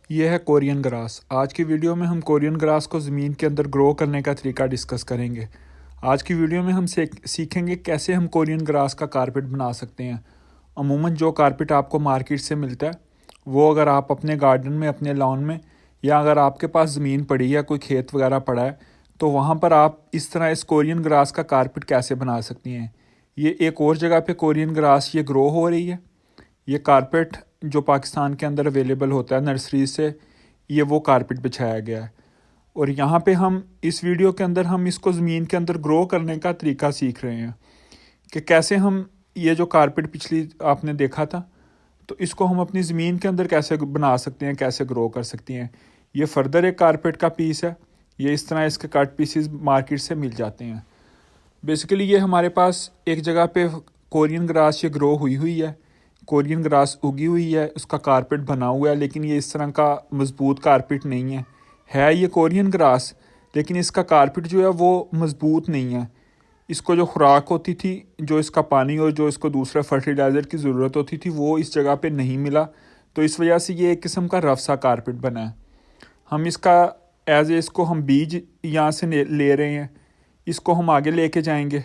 یہ ہے Korean grass. آج کی ویڈیو میں ہم کورین گراس کو زمین کے اندر گرو کرنے کا طریقہ ڈسکس کریں گے۔ آج کی ویڈیو میں ہم سیکھیں گے کیسے ہم کورین گراس کا کارپٹ بنا سکتے ہیں۔ عموماً جو کارپٹ آپ کو مارکیٹ سے ملتا ہے وہ اگر آپ اپنے گارڈن میں، اپنے لان میں، یا اگر آپ کے پاس زمین پڑی ہے، کوئی کھیت وغیرہ پڑا ہے، تو وہاں پر آپ اس طرح اس کورین گراس کا کارپٹ کیسے بنا سکتی ہیں۔ یہ ایک اور جگہ پہ کورین گراس یہ گرو ہو رہی ہے۔ یہ کارپٹ جو پاکستان کے اندر اویلیبل ہوتا ہے نرسری سے، یہ وہ کارپٹ بچھایا گیا ہے، اور یہاں پہ ہم اس ویڈیو کے اندر ہم اس کو زمین کے اندر گرو کرنے کا طریقہ سیکھ رہے ہیں کہ کیسے ہم یہ جو کارپٹ پچھلی آپ نے دیکھا تھا، تو اس کو ہم اپنی زمین کے اندر کیسے بنا سکتے ہیں، کیسے گرو کر سکتے ہیں۔ یہ فردر ایک کارپٹ کا پیس ہے، یہ اس طرح اس کے کٹ پیسز مارکیٹ سے مل جاتے ہیں۔ بیسیکلی یہ ہمارے پاس ایک جگہ پہ کورین گراس یہ گرو ہوئی ہے، کورین گراس اگی ہوئی ہے، اس کا کارپٹ بنا ہوا ہے، لیکن یہ اس طرح کا مضبوط کارپٹ نہیں ہے یہ کورین گراس، لیکن اس کا کارپٹ جو ہے وہ مضبوط نہیں ہے۔ اس کو جو خوراک ہوتی تھی، جو اس کا پانی اور جو اس کو دوسرے فرٹیلائزر کی ضرورت ہوتی تھی، وہ اس جگہ پہ نہیں ملا، تو اس وجہ سے یہ ایک قسم کا رف سا کارپٹ بنا ہے۔ ہم اس کا اس کو ہم بیج یہاں سے لے رہے ہیں، اس کو ہم آگے لے کے جائیں گے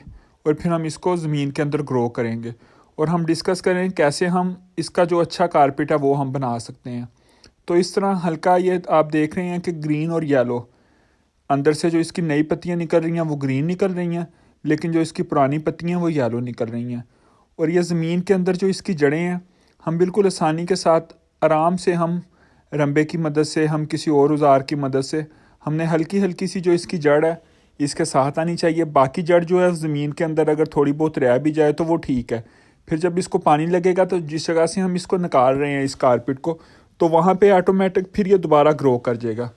اور پھر ہم اس کو زمین کے اندر گرو کریں گے، اور ہم ڈسکس کریں کیسے ہم اس کا جو اچھا کارپٹ ہے وہ ہم بنا سکتے ہیں۔ تو اس طرح ہلکا یہ آپ دیکھ رہے ہیں کہ گرین اور یلو، اندر سے جو اس کی نئی پتیاں نکل رہی ہیں وہ گرین نکل رہی ہیں، لیکن جو اس کی پرانی پتیاں ہیں وہ یلو نکل رہی ہیں۔ اور یہ زمین کے اندر جو اس کی جڑیں ہیں، ہم بالکل آسانی کے ساتھ آرام سے ہم رمبے کی مدد سے، ہم کسی اور اوزار کی مدد سے، ہم نے ہلکی ہلکی سی جو اس کی جڑ ہے اس کے ساتھ آنی چاہیے۔ باقی جڑ جو ہے زمین کے اندر اگر تھوڑی بہت رہ بھی جائے تو وہ ٹھیک ہے۔ پھر جب اس کو پانی لگے گا تو جس جگہ سے ہم اس کو نکال رہے ہیں اس کارپٹ کو، تو وہاں پہ آٹومیٹک پھر یہ دوبارہ گرو کر جائے گا۔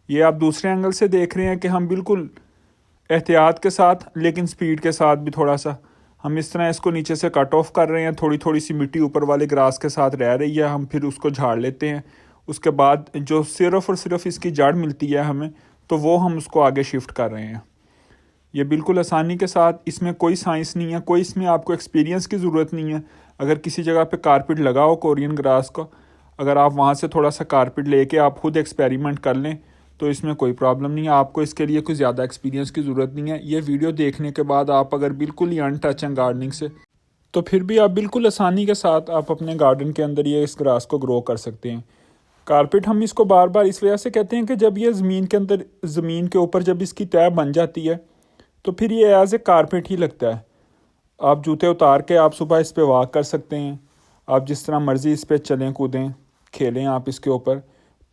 یہ آپ دوسرے اینگل سے دیکھ رہے ہیں کہ ہم بالکل احتیاط کے ساتھ لیکن سپیڈ کے ساتھ بھی تھوڑا سا ہم اس طرح اس کو نیچے سے کٹ آف کر رہے ہیں، تھوڑی تھوڑی سی مٹی اوپر والے گراس کے ساتھ رہ رہی ہے، ہم پھر اس کو جھاڑ لیتے ہیں۔ اس کے بعد جو صرف اور صرف اس کی جڑ ملتی ہے ہمیں، تو وہ ہم اس کو آگے شفٹ کر رہے ہیں۔ یہ بالکل آسانی کے ساتھ، اس میں کوئی سائنس نہیں ہے، کوئی اس میں آپ کو ایکسپیرینس کی ضرورت نہیں ہے۔ اگر کسی جگہ پہ کارپٹ لگا ہو کورین گراس کو، اگر آپ وہاں سے تھوڑا سا کارپٹ لے کے آپ خود ایکسپیریمنٹ کر لیں تو اس میں کوئی پرابلم نہیں ہے، آپ کو اس کے لیے کوئی زیادہ ایکسپیرینس کی ضرورت نہیں ہے۔ یہ ویڈیو دیکھنے کے بعد آپ اگر بالکل ہی ان ٹچ ہیں گارڈننگ سے، تو پھر بھی آپ بالکل آسانی کے ساتھ آپ اپنے گارڈن کے اندر یہ اس گراس کو گرو کر سکتے ہیں۔ کارپٹ ہم اس کو بار بار اس وجہ سے کہتے ہیں کہ جب یہ زمین کے اندر، زمین کے اوپر جب اس کی تہہ بن جاتی ہے تو پھر یہ ایز اے کارپٹ ہی لگتا ہے۔ آپ جوتے اتار کے آپ صبح اس پہ واک کر سکتے ہیں، آپ جس طرح مرضی اس پہ چلیں کودیں کھیلیں آپ اس کے اوپر۔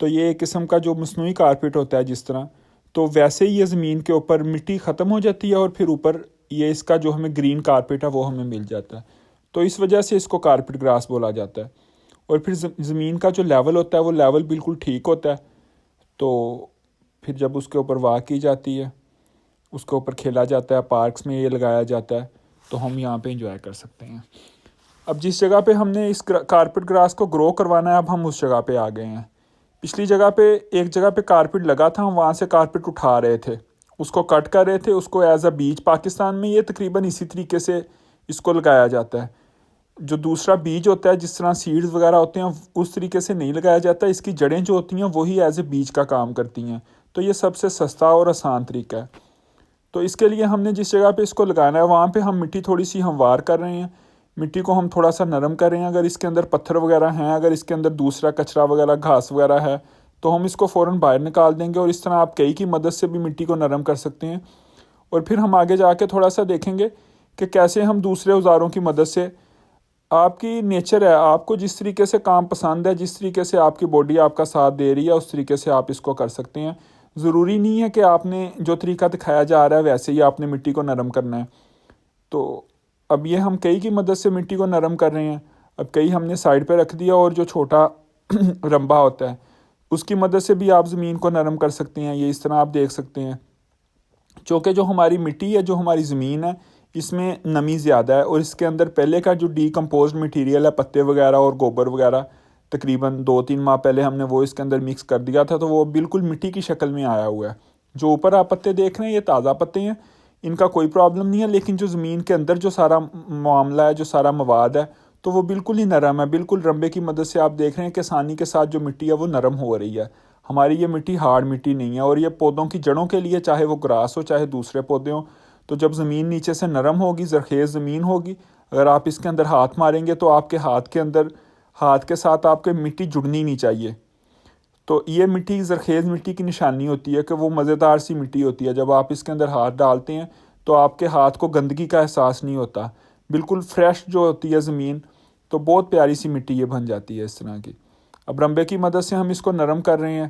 تو یہ ایک قسم کا جو مصنوعی کارپٹ ہوتا ہے جس طرح، تو ویسے ہی یہ زمین کے اوپر مٹی ختم ہو جاتی ہے اور پھر اوپر یہ اس کا جو ہمیں گرین کارپٹ ہے وہ ہمیں مل جاتا ہے، تو اس وجہ سے اس کو کارپٹ گراس بولا جاتا ہے۔ اور پھر زمین کا جو لیول ہوتا ہے وہ لیول بالکل ٹھیک ہوتا ہے، تو پھر جب اس کے اوپر واک کی جاتی ہے، اس کے اوپر کھیلا جاتا ہے، پارکس میں یہ لگایا جاتا ہے، تو ہم یہاں پہ انجوائے کر سکتے ہیں۔ اب جس جگہ پہ ہم نے اس کارپٹ گراس کو گرو کروانا ہے، اب ہم اس جگہ پہ آ گئے ہیں۔ پچھلی جگہ پہ ایک جگہ پہ کارپٹ لگا تھا، ہم وہاں سے کارپٹ اٹھا رہے تھے، اس کو کٹ کر رہے تھے، اس کو ایز اے بیج، پاکستان میں یہ تقریباً اسی طریقے سے اس کو لگایا جاتا ہے۔ جو دوسرا بیج ہوتا ہے، جس طرح سیڈز وغیرہ ہوتے ہیں، اس طریقے سے نہیں لگایا جاتا، اس کی جڑیں جو ہوتی ہیں وہی ایز اے بیج کا کام کرتی ہیں، تو یہ سب سے سستا اور آسان طریقہ ہے۔ تو اس کے لیے ہم نے جس جگہ پہ اس کو لگانا ہے وہاں پہ ہم مٹی تھوڑی سی ہموار کر رہے ہیں، مٹی کو ہم تھوڑا سا نرم کر رہے ہیں۔ اگر اس کے اندر پتھر وغیرہ ہیں، اگر اس کے اندر دوسرا کچرا وغیرہ، گھاس وغیرہ ہے، تو ہم اس کو فوراً باہر نکال دیں گے، اور اس طرح آپ کئی کی مدد سے بھی مٹی کو نرم کر سکتے ہیں۔ اور پھر ہم آگے جا کے تھوڑا سا دیکھیں گے کہ کیسے ہم دوسرے اوزاروں کی مدد سے، آپ کی نیچر ہے، آپ کو جس طریقے سے کام پسند ہے، جس طریقے سے آپ کی باڈی آپ کا ساتھ دے رہی ہے، اس طریقے سے آپ اس کو کر سکتے ہیں۔ ضروری نہیں ہے کہ آپ نے جو طریقہ دکھایا جا رہا ہے ویسے ہی آپ نے مٹی کو نرم کرنا ہے۔ تو اب یہ ہم کئی کی مدد سے مٹی کو نرم کر رہے ہیں۔ اب کئی ہم نے سائڈ پہ رکھ دیا، اور جو چھوٹا رمبا ہوتا ہے اس کی مدد سے بھی آپ زمین کو نرم کر سکتے ہیں۔ یہ اس طرح آپ دیکھ سکتے ہیں، چونکہ جو ہماری مٹی ہے، جو ہماری زمین ہے، اس میں نمی زیادہ ہے، اور اس کے اندر پہلے کا جو ڈی کمپوزڈ مٹیریل ہے، پتے وغیرہ اور گوبر وغیرہ، تقریباً 2-3 ماہ پہلے ہم نے وہ اس کے اندر مکس کر دیا تھا، تو وہ بالکل مٹی کی شکل میں آیا ہوا ہے۔ جو اوپر آپ پتے دیکھ رہے ہیں یہ تازہ پتے ہیں، ان کا کوئی پرابلم نہیں ہے، لیکن جو زمین کے اندر جو سارا معاملہ ہے، جو سارا مواد ہے، تو وہ بالکل ہی نرم ہے، بالکل رمبے کی مدد سے آپ دیکھ رہے ہیں کہ آسانی کے ساتھ جو مٹی ہے وہ نرم ہو رہی ہے۔ ہماری یہ مٹی ہارڈ مٹی نہیں ہے، اور یہ پودوں کی جڑوں کے لیے، چاہے وہ گراس ہو چاہے دوسرے پودے ہوں، تو جب زمین نیچے سے نرم ہوگی، زرخیز زمین ہوگی، اگر آپ اس کے اندر ہاتھ ماریں گے تو آپ کے ہاتھ کے اندر، ہاتھ کے ساتھ آپ کے مٹی جڑنی نہیں چاہیے۔ تو یہ مٹی زرخیز مٹی کی نشانی ہوتی ہے کہ وہ مزیدار سی مٹی ہوتی ہے۔ جب آپ اس کے اندر ہاتھ ڈالتے ہیں تو آپ کے ہاتھ کو گندگی کا احساس نہیں ہوتا، بالکل فریش جو ہوتی ہے زمین، تو بہت پیاری سی مٹی یہ بن جاتی ہے اس طرح کی۔ اب رمبے کی مدد سے ہم اس کو نرم کر رہے ہیں۔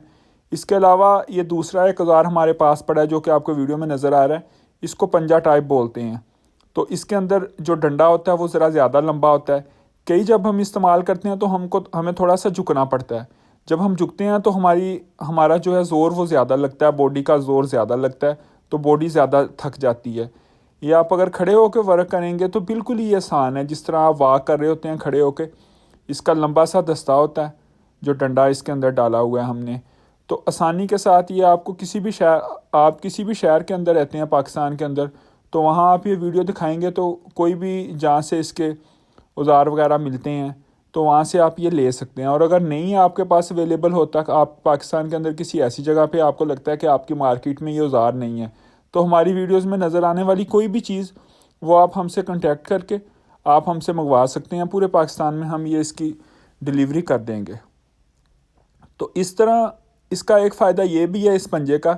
اس کے علاوہ یہ دوسرا ایک اوزار ہمارے پاس پڑا ہے جو کہ آپ کو ویڈیو میں نظر آ رہا ہے، اس کو پنجا ٹائپ بولتے ہیں۔ تو اس کے اندر جو ڈنڈا ہوتا ہے وہ ذرا زیادہ لمبا ہوتا ہے۔ کئی جب ہم استعمال کرتے ہیں تو ہمیں تھوڑا سا جھکنا پڑتا ہے۔ جب ہم جھکتے ہیں تو ہمارا جو ہے زور وہ زیادہ لگتا ہے، باڈی کا زور زیادہ لگتا ہے، تو باڈی زیادہ تھک جاتی ہے۔ یہ آپ اگر کھڑے ہو کے ورک کریں گے تو بالکل ہی آسان ہے، جس طرح آپ واک کر رہے ہوتے ہیں کھڑے ہو کے۔ اس کا لمبا سا دستہ ہوتا ہے جو ڈنڈا اس کے اندر ڈالا ہوا ہے ہم نے، تو آسانی کے ساتھ یہ آپ کو آپ کسی بھی شہر کے اندر رہتے ہیں پاکستان کے اندر، تو وہاں آپ یہ ویڈیو دکھائیں گے تو کوئی بھی جہاں سے اس کے اوزار وغیرہ ملتے ہیں تو وہاں سے آپ یہ لے سکتے ہیں۔ اور اگر نہیں آپ کے پاس اویلیبل ہوتا، آپ پاکستان کے اندر کسی ایسی جگہ پہ آپ کو لگتا ہے کہ آپ کی مارکیٹ میں یہ اوزار نہیں ہے، تو ہماری ویڈیوز میں نظر آنے والی کوئی بھی چیز وہ آپ ہم سے کنٹیکٹ کر کے آپ ہم سے منگوا سکتے ہیں۔ پورے پاکستان میں ہم اس کی ڈیلیوری کر دیں گے۔ تو اس طرح اس کا ایک فائدہ یہ بھی ہے اس پنجے کا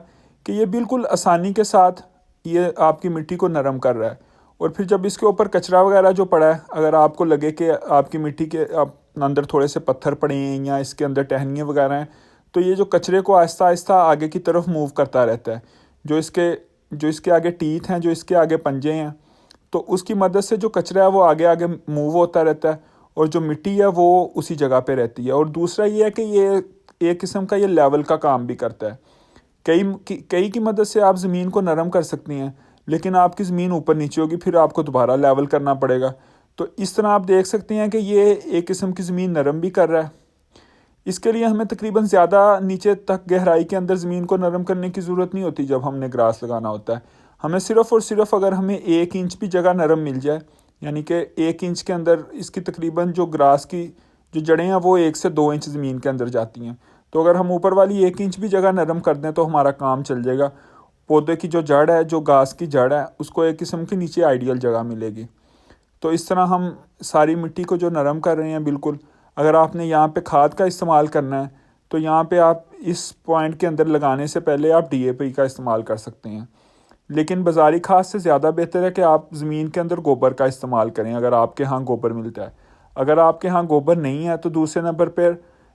کہ یہ بالکل آسانی کے ساتھ یہ آپ کی مٹی کو نرم کر رہا ہے۔ اور پھر جب اس کے اوپر کچرا وغیرہ جو پڑا ہے، اگر آپ کو لگے کہ آپ کی مٹی کے اندر تھوڑے سے پتھر پڑے ہیں یا اس کے اندر ٹہنیاں وغیرہ ہیں، تو یہ جو کچرے کو آہستہ آہستہ آگے کی طرف موو کرتا رہتا ہے۔ جو اس کے آگے ٹیتھ ہیں، جو اس کے آگے پنجے ہیں، تو اس کی مدد سے جو کچرا ہے وہ آگے آگے موو ہوتا رہتا ہے، اور جو مٹی ہے وہ اسی جگہ پہ رہتی ہے۔ اور دوسرا یہ ہے کہ یہ ایک قسم کا یہ لیول کا کام بھی کرتا ہے۔ کئی کی مدد سے آپ زمین کو نرم کر سکتی ہیں، لیکن آپ کی زمین اوپر نیچے ہوگی، پھر آپ کو دوبارہ لیول کرنا پڑے گا۔ تو اس طرح آپ دیکھ سکتے ہیں کہ یہ ایک قسم کی زمین نرم بھی کر رہا ہے۔ اس کے لیے ہمیں تقریباً زیادہ نیچے تک گہرائی کے اندر زمین کو نرم کرنے کی ضرورت نہیں ہوتی جب ہم نے گراس لگانا ہوتا ہے۔ ہمیں صرف اور صرف اگر ہمیں 1 انچ بھی جگہ نرم مل جائے، یعنی کہ 1 انچ کے اندر اس کی تقریباً جو گراس کی جو جڑیں ہیں وہ 1 سے 2 انچ زمین کے اندر جاتی ہیں، تو اگر ہم اوپر والی 1 انچ بھی جگہ نرم کر دیں تو ہمارا کام چل جائے گا۔ پودے کی جو جڑ ہے، جو گھاس کی جڑ ہے، اس کو ایک قسم کی نیچے آئیڈیل جگہ ملے گی۔ تو اس طرح ہم ساری مٹی کو جو نرم کر رہے ہیں بالکل۔ اگر آپ نے یہاں پہ کھاد کا استعمال کرنا ہے تو یہاں پہ آپ اس پوائنٹ کے اندر لگانے سے پہلے آپ DAP کا استعمال کر سکتے ہیں، لیکن بازاری کھاد سے زیادہ بہتر ہے کہ آپ زمین کے اندر گوبر کا استعمال کریں اگر آپ کے ہاں گوبر ملتا ہے۔ اگر آپ کے ہاں گوبر نہیں ہے تو دوسرے نمبر پر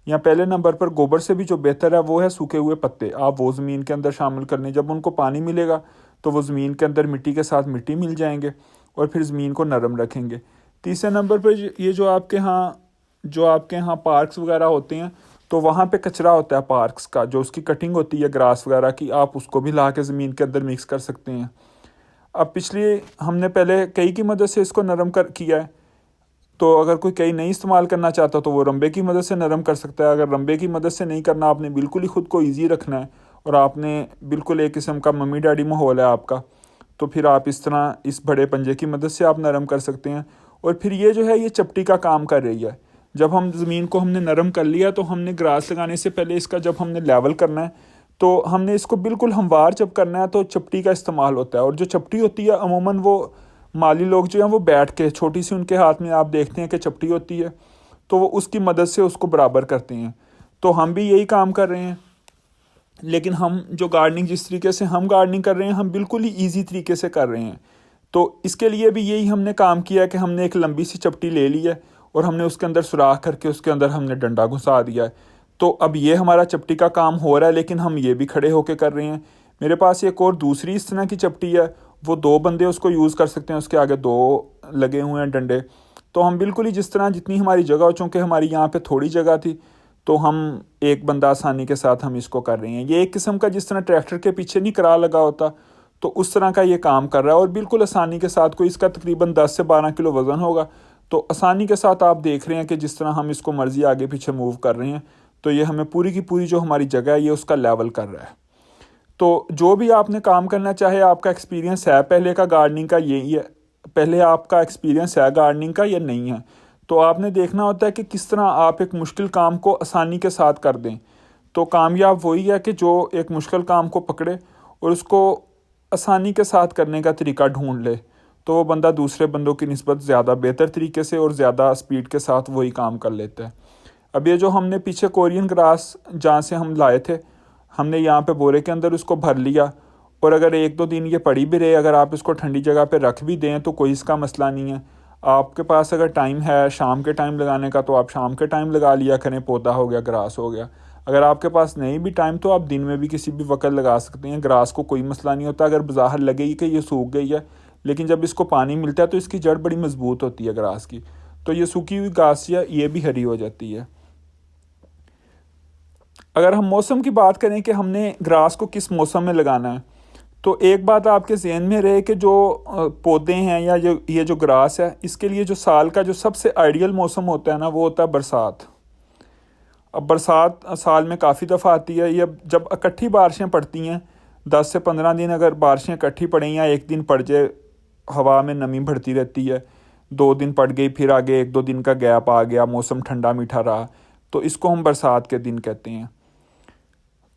یا پہلے نمبر پر گوبر سے بھی جو بہتر ہے وہ ہے سوکھے ہوئے پتے، آپ وہ زمین کے اندر شامل کرنے۔ جب ان کو پانی ملے گا تو وہ زمین کے اندر مٹی کے ساتھ مٹی مل جائیں گے اور پھر زمین کو نرم رکھیں گے۔ تیسرے نمبر پر یہ جو آپ کے ہاں پارکس وغیرہ ہوتے ہیں تو وہاں پہ کچرا ہوتا ہے پارکس کا، جو اس کی کٹنگ ہوتی ہے گراس وغیرہ کی، آپ اس کو بھی لا کے زمین کے اندر مکس کر سکتے ہیں۔ اب ہم نے پہلے کئی کی مدد سے اس کو نرم کیا ہے، تو اگر کوئی کئی نہیں استعمال کرنا چاہتا تو وہ رمبے کی مدد سے نرم کر سکتا ہے۔ اگر رمبے کی مدد سے نہیں کرنا، آپ نے بالکل ہی خود کو ایزی رکھنا ہے اور آپ نے بالکل ایک قسم کا ممی ڈیڈی ماحول ہے آپ کا، تو پھر آپ اس طرح اس بڑے پنجے کی مدد سے آپ نرم کر سکتے ہیں۔ اور پھر یہ جو ہے یہ چپٹی کا کام کر رہی ہے۔ جب ہم زمین کو ہم نے نرم کر لیا تو ہم نے گراس لگانے سے پہلے اس کا جب ہم نے لیول کرنا ہے تو ہم نے اس کو بالکل ہموار جب کرنا ہے تو چپٹی کا استعمال ہوتا ہے۔ اور جو چپٹی ہوتی ہے عموماً وہ مالی لوگ جو ہیں وہ بیٹھ کے، چھوٹی سی ان کے ہاتھ میں آپ دیکھتے ہیں کہ چپٹی ہوتی ہے، تو وہ اس کی مدد سے اس کو برابر کرتے ہیں۔ تو ہم بھی یہی کام کر رہے ہیں، لیکن ہم جو گارڈننگ جس طریقے سے ہم گارڈننگ کر رہے ہیں ہم بالکل ہی ایزی طریقے سے کر رہے ہیں۔ تو اس کے لیے بھی یہی ہم نے کام کیا ہے کہ ہم نے ایک لمبی سی چپٹی لے لی ہے اور ہم نے اس کے اندر سوراخ کر کے اس کے اندر ہم نے ڈنڈا گھسا دیا ہے۔ تو اب یہ ہمارا چپٹی کا کام ہو رہا ہے، لیکن ہم یہ بھی کھڑے ہو کے کر رہے ہیں۔ میرے پاس ایک اور دوسری اس طرح کی چپٹی ہے، وہ 2 بندے اس کو یوز کر سکتے ہیں، اس کے آگے 2 لگے ہوئے ہیں ڈنڈے۔ تو ہم بالکل ہی جتنی ہماری جگہ ہو، چونکہ ہماری یہاں پہ تھوڑی جگہ تھی تو ہم ایک بندہ آسانی کے ساتھ ہم اس کو کر رہے ہیں۔ یہ ایک قسم کا جس طرح ٹریکٹر کے پیچھے نہیں کرا لگا ہوتا تو اس طرح کا یہ کام کر رہا ہے، اور بالکل آسانی کے ساتھ۔ کوئی اس کا تقریباً 10 سے 12 کلو وزن ہوگا، تو آسانی کے ساتھ آپ دیکھ رہے ہیں کہ جس طرح ہم اس کو مرضی آگے پیچھے موو کر رہے ہیں، تو یہ ہمیں پوری کی پوری جو ہماری جگہ ہے یہ اس کا لیول کر رہا ہے۔ تو جو بھی آپ نے کام کرنا چاہے، آپ کا ایکسپیرینس ہے پہلے کا گارڈننگ کا، یہی ہے، پہلے آپ کا ایکسپیرینس ہے گارڈننگ کا یا نہیں ہے، تو آپ نے دیکھنا ہوتا ہے کہ کس طرح آپ ایک مشکل کام کو آسانی کے ساتھ کر دیں. تو کامیاب وہی ہے کہ جو ایک مشکل کام کو پکڑے اور اس کو آسانی کے ساتھ کرنے کا طریقہ ڈھونڈ لے. تو وہ بندہ دوسرے بندوں کی نسبت زیادہ بہتر طریقے سے اور زیادہ سپیڈ کے ساتھ وہی کام کر لیتا ہے. اب یہ جو ہم نے پیچھے کورین گراس جہاں سے ہم لائے تھے، ہم نے یہاں پہ بورے کے اندر اس کو بھر لیا، اور اگر 1-2 دن یہ پڑی بھی رہے، اگر آپ اس کو ٹھنڈی جگہ پہ رکھ بھی دیں تو کوئی اس کا مسئلہ نہیں ہے. آپ کے پاس اگر ٹائم ہے شام کے ٹائم لگانے کا تو آپ شام کے ٹائم لگا لیا کریں، پودا ہو گیا، گراس ہو گیا. اگر آپ کے پاس نہیں بھی ٹائم تو آپ دن میں بھی کسی بھی وقت لگا سکتے ہیں. گراس کو کوئی مسئلہ نہیں ہوتا. اگر بظاہر لگے گی کہ یہ سوکھ گئی ہے، لیکن جب اس کو پانی ملتا ہے تو اس کی جڑ بڑی مضبوط ہوتی ہے گراس کی، تو یہ سوکھی ہوئی گھاس یہ بھی ہری ہو جاتی ہے. اگر ہم موسم کی بات کریں کہ ہم نے گراس کو کس موسم میں لگانا ہے، تو ایک بات آپ کے ذہن میں رہے کہ جو پودے ہیں یا یہ جو گراس ہے، اس کے لیے جو سال کا جو سب سے آئیڈیل موسم ہوتا ہے نا، وہ ہوتا ہے برسات. اب برسات سال میں کافی دفعہ آتی ہے. یہ جب اکٹھی بارشیں پڑتی ہیں، 10 سے 15 دن اگر بارشیں اکٹھی پڑیں یا ایک دن پڑ جائے، ہوا میں نمی بڑھتی رہتی ہے، 2 دن پڑ گئی، پھر آگے 1-2 دن کا گیپ آ گیا، موسم ٹھنڈا میٹھا رہا، تو اس کو ہم برسات کے دن کہتے ہیں.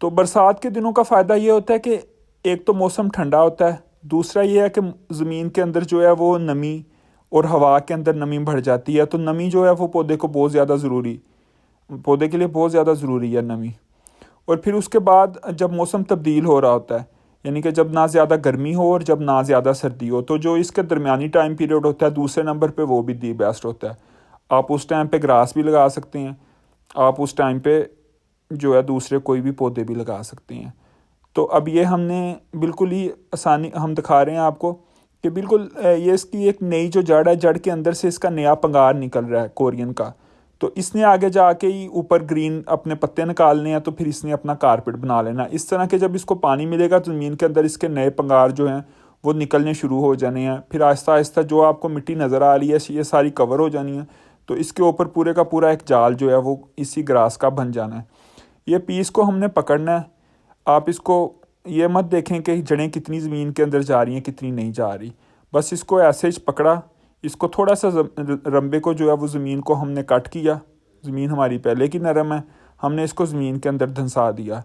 تو برسات کے دنوں کا فائدہ یہ ہوتا ہے کہ ایک تو موسم ٹھنڈا ہوتا ہے، دوسرا یہ ہے کہ زمین کے اندر جو ہے وہ نمی اور ہوا کے اندر نمی بڑھ جاتی ہے. تو نمی جو ہے وہ پودے کے لیے بہت زیادہ ضروری ہے نمی. اور پھر اس کے بعد جب موسم تبدیل ہو رہا ہوتا ہے، یعنی کہ جب نہ زیادہ گرمی ہو اور جب نہ زیادہ سردی ہو، تو جو اس کے درمیانی ٹائم پیریڈ ہوتا ہے دوسرے نمبر پہ، وہ بھی دی بیسٹ ہوتا ہے. آپ اس ٹائم پہ گراس بھی لگا سکتے ہیں، آپ اس ٹائم پہ جو ہے دوسرے کوئی بھی پودے بھی لگا سکتے ہیں. تو اب یہ ہم نے بالکل ہی آسانی ہم دکھا رہے ہیں آپ کو کہ بالکل یہ اس کی ایک نئی جو جڑ ہے، جڑ کے اندر سے اس کا نیا پنگار نکل رہا ہے کورین کا. تو اس نے آگے جا کے ہی اوپر گرین اپنے پتے نکالنے ہیں، تو پھر اس نے اپنا کارپیٹ بنا لینا. اس طرح کہ جب اس کو پانی ملے گا تو زمین کے اندر اس کے نئے پنگار جو ہیں وہ نکلنے شروع ہو جانے ہیں. پھر آہستہ آہستہ جو آپ کو مٹی نظر آ رہی ہے یہ ساری کور ہو جانی ہے. تو اس کے اوپر پورے کا پورا ایک جال جو ہے وہ اسی گراس کا بن جانا ہے. یہ پیس کو ہم نے پکڑنا ہے. آپ اس کو یہ مت دیکھیں کہ جڑیں کتنی زمین کے اندر جا رہی ہیں کتنی نہیں جا رہی. بس اس کو ایسے ہی پکڑا، اس کو تھوڑا سا رمبے کو جو ہے وہ زمین کو ہم نے کٹ کیا. زمین ہماری پہلے کی نرم ہے، ہم نے اس کو زمین کے اندر دھنسا دیا.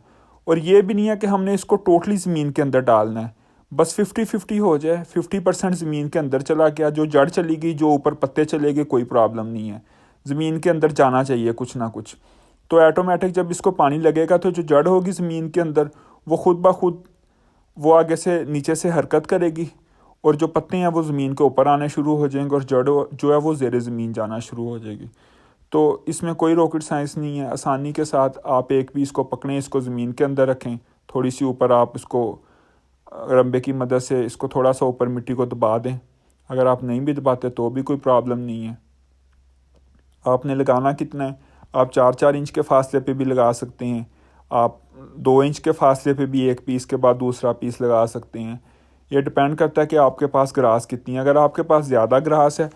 اور یہ بھی نہیں ہے کہ ہم نے اس کو ٹوٹلی زمین کے اندر ڈالنا ہے، بس 50-50 ہو جائے. 50% زمین کے اندر چلا گیا، جو جڑ چلی گئی، جو اوپر پتے چلے گئے، کوئی پرابلم نہیں ہے. زمین کے اندر جانا چاہیے کچھ نہ کچھ. تو ایٹومیٹک جب اس کو پانی لگے گا تو جو جڑ ہوگی زمین کے اندر وہ خود بخود وہ آگے سے نیچے سے حرکت کرے گی، اور جو پتے ہیں وہ زمین کے اوپر آنے شروع ہو جائیں گے، اور جڑ جو ہے وہ زیر زمین جانا شروع ہو جائے گی. تو اس میں کوئی راکٹ سائنس نہیں ہے. آسانی کے ساتھ آپ ایک پیس کو پکڑیں، اس کو زمین کے اندر رکھیں، تھوڑی سی اوپر آپ اس کو رمبے کی مدد سے اس کو تھوڑا سا اوپر مٹی کو دبا دیں. اگر آپ نہیں بھی دباتے تو بھی کوئی پرابلم نہیں ہے. آپ نے لگانا کتنا ہے، آپ 4-4 انچ کے فاصلے پہ بھی لگا سکتے ہیں، آپ 2 انچ کے فاصلے پہ بھی ایک پیس کے بعد دوسرا پیس لگا سکتے ہیں. یہ ڈپینڈ کرتا ہے کہ آپ کے پاس گراس کتنی ہے. اگر آپ کے پاس زیادہ گراس ہے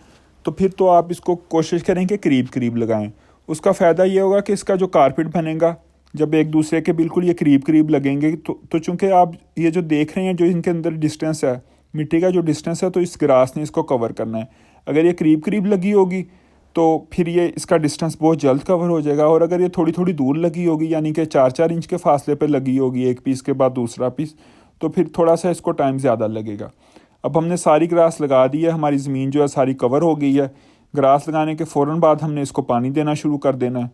تو پھر تو آپ اس کو کوشش کریں کہ قریب لگائیں. اس کا فائدہ یہ ہوگا کہ اس کا جو کارپیٹ بنے گا، جب ایک دوسرے کے بالکل یہ قریب لگیں گے تو چونکہ آپ یہ جو دیکھ رہے ہیں جو ان کے اندر ڈسٹینس ہے، مٹی کا جو ڈسٹینس ہے، تو اس گراس نے اس کو کور کرنا ہے. اگر یہ قریب لگی ہوگی تو پھر یہ اس کا ڈسٹینس بہت جلد کور ہو جائے گا. اور اگر یہ تھوڑی دور لگی ہوگی، یعنی کہ 4-4 انچ کے فاصلے پہ لگی ہوگی ایک پیس کے بعد دوسرا پیس، تو پھر تھوڑا سا اس کو ٹائم زیادہ لگے گا. اب ہم نے ساری گراس لگا دی ہے، ہماری زمین جو ہے ساری کور ہو گئی ہے. گراس لگانے کے فوراً بعد ہم نے اس کو پانی دینا شروع کر دینا ہے.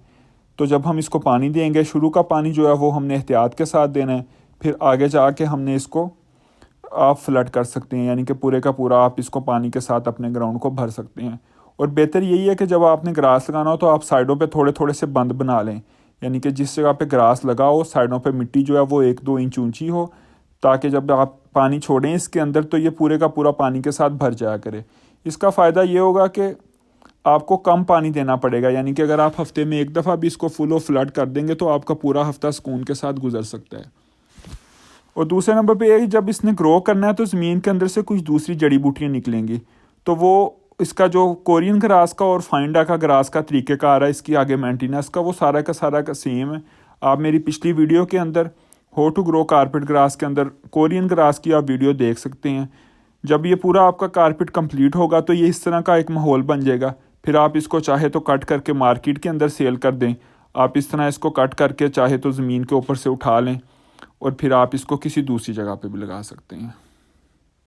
تو جب ہم اس کو پانی دیں گے، شروع کا پانی جو ہے وہ ہم نے احتیاط کے ساتھ دینا ہے. پھر آگے جا کے ہم نے اس کو آپ فلڈ کر سکتے ہیں، یعنی کہ پورے کا پورا آپ اس کو پانی کے ساتھ اپنے گراؤنڈ کو بھر سکتے ہیں. اور بہتر یہی ہے کہ جب آپ نے گراس لگانا ہو تو آپ سائڈوں پہ تھوڑے سے بند بنا لیں، یعنی کہ جس جگہ پہ گراس لگا ہو سائڈوں پہ مٹی جو ہے وہ 1-2 انچ اونچی ہو، تاکہ جب آپ پانی چھوڑیں اس کے اندر تو یہ پورے کا پورا پانی کے ساتھ بھر جایا کرے. اس کا فائدہ یہ ہوگا کہ آپ کو کم پانی دینا پڑے گا، یعنی کہ اگر آپ ہفتے میں ایک دفعہ بھی اس کو فل و فلڈ کر دیں گے تو آپ کا پورا ہفتہ سکون کے ساتھ گزر سکتا ہے. اور دوسرے نمبر پہ یہ جب اس نے گرو کرنا ہے تو زمین کے اندر سے کچھ دوسری جڑی بوٹیاں نکلیں گی. تو وہ اس کا جو کورین گراس کا اور فائنڈا کا گراس کا طریقہ کار ہے، اس کی آگے مینٹیننس کا، وہ سارا کا سیم ہے. آپ میری پچھلی ویڈیو کے اندر how to grow carpet grass کے اندر کورین گراس کی آپ ویڈیو دیکھ سکتے ہیں. جب یہ پورا آپ کا کارپیٹ کمپلیٹ ہوگا تو یہ اس طرح کا ایک ماحول بن جائے گا. پھر آپ اس کو چاہے تو کٹ کر کے مارکیٹ کے اندر سیل کر دیں. آپ اس طرح اس کو کٹ کر کے چاہے تو زمین کے اوپر سے اٹھا لیں اور پھر آپ اس کو کسی دوسری جگہ پہ بھی لگا سکتے ہیں.